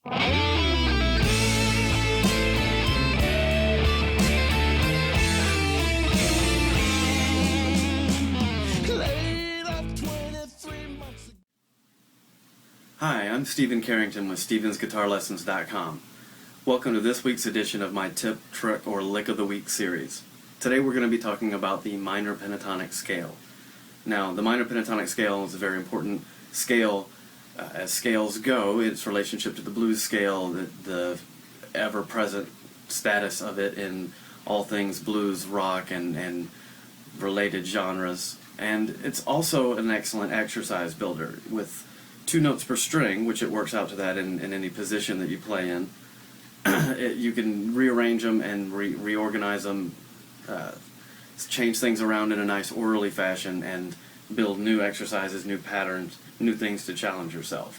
Hi, I'm Stephen Carrington with StevensGuitarLessons.com. Welcome to this week's edition of my Tip, Trick, or Lick of the Week series. Today we're going to be talking about the minor pentatonic scale. Now, the minor pentatonic scale is a very important scale as scales go. Its relationship to the blues scale, the ever-present status of it in all things blues, rock, and related genres. And it's also an excellent exercise builder with 2 notes per string, which it works out to that in any position that you play in. You can rearrange them and reorganize them, change things around in a nice orderly fashion, and build new exercises, new patterns, new things to challenge yourself.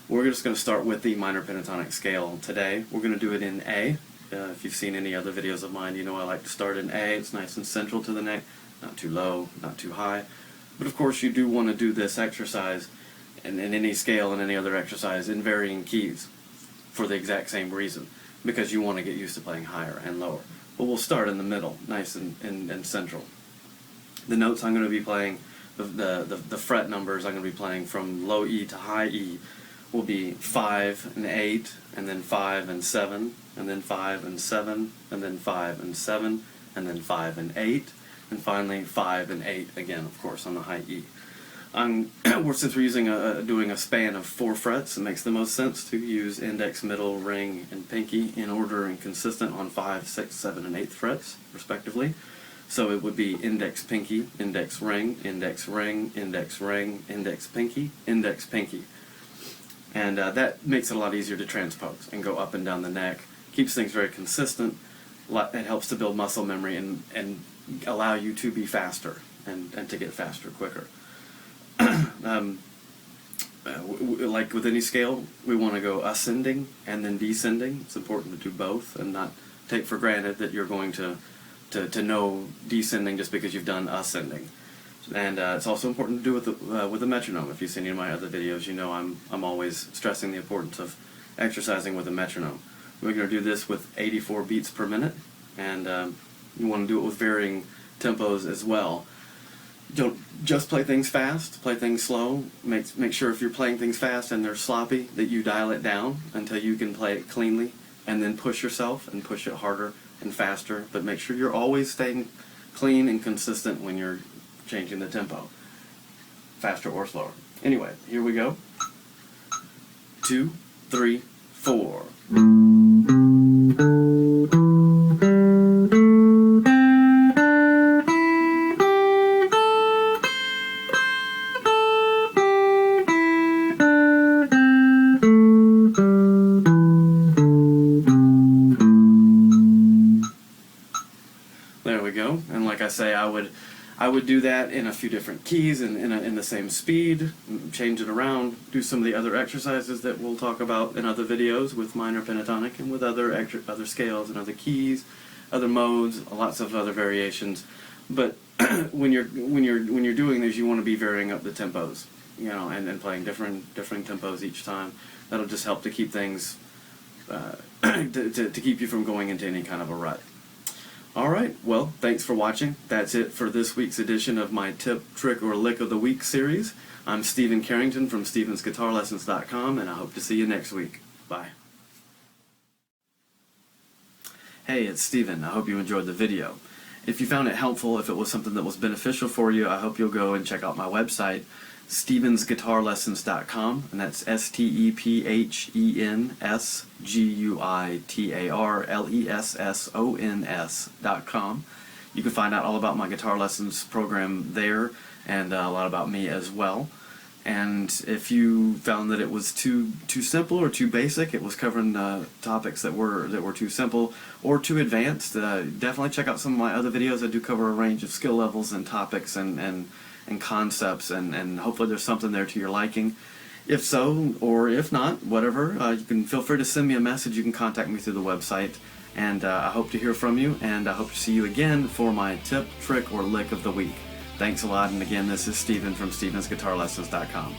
We're just going to start with the minor pentatonic scale today. We're going to do it in A. If you've seen any other videos of mine, you know I like to start in A. It's nice and central to the neck, not too low, not too high. But of course you do want to do this exercise in any scale and any other exercise in varying keys for the exact same reason, because you want to get used to playing higher and lower. But we'll start in the middle, nice and central. The notes I'm going to be playing, the fret numbers I'm going to be playing from low E to high E will be 5 and 8, and then 5 and 7, and then 5 and 7, and then 5 and 7, and then 5 and 8, and finally 5 and 8 again, of course, on the high E. Since we're using doing a span of 4 frets, it makes the most sense to use index, middle, ring, and pinky in order and consistent on 5, 6, 7, and 8 frets, respectively. So it would be index, pinky, index, ring, index, ring, index, ring, index, pinky, index, pinky. And that makes it a lot easier to transpose and go up and down the neck. Keeps things very consistent. It helps to build muscle memory and allow you to be faster and to get faster quicker. Like with any scale, we want to go ascending and then descending. It's important to do both and not take for granted that you're going to know descending just because you've done ascending. And it's also important to do with the metronome. If you've seen any of my other videos, you know I'm always stressing the importance of exercising with a metronome. We're going to do this with 84 beats per minute, and you want to do it with varying tempos as well. Don't just play things fast, play things slow. Make sure if you're playing things fast and they're sloppy that you dial it down until you can play it cleanly, and then push yourself and push it harder and faster, but make sure you're always staying clean and consistent when you're changing the tempo, faster or slower. Anyway, here we go. 2, 3, 4. There we go. And like I say, I would do that in a few different keys and in the same speed, change it around, do some of the other exercises that we'll talk about in other videos with minor pentatonic and with other scales and other keys, other modes, lots of other variations. But when you're doing this, you want to be varying up the tempos, you know, and playing different tempos each time. That'll just help to keep things to keep you from going into any kind of a rut. Alright, well, thanks for watching. That's it for this week's edition of my Tip, Trick, or Lick of the Week series. I'm Stephen Carrington from StevensGuitarLessons.com, and I hope to see you next week. Bye. Hey, it's Stephen. I hope you enjoyed the video. If you found it helpful, if it was something that was beneficial for you, I hope you'll go and check out my website, StevensGuitarLessons.com, and that's StephenGuitarLessons.com. You can find out all about my guitar lessons program there, and a lot about me as well. And if you found that it was too simple or too basic, it was covering topics that were too simple or too advanced, definitely check out some of my other videos. I do cover a range of skill levels and topics and concepts, and hopefully there's something there to your liking. If so, or if not, whatever, you can feel free to send me a message. You can contact me through the website, and I hope to hear from you, and I hope to see you again for my Tip, Trick, or Lick of the Week. Thanks a lot, and again, this is Stephen from StevensGuitarLessons.com.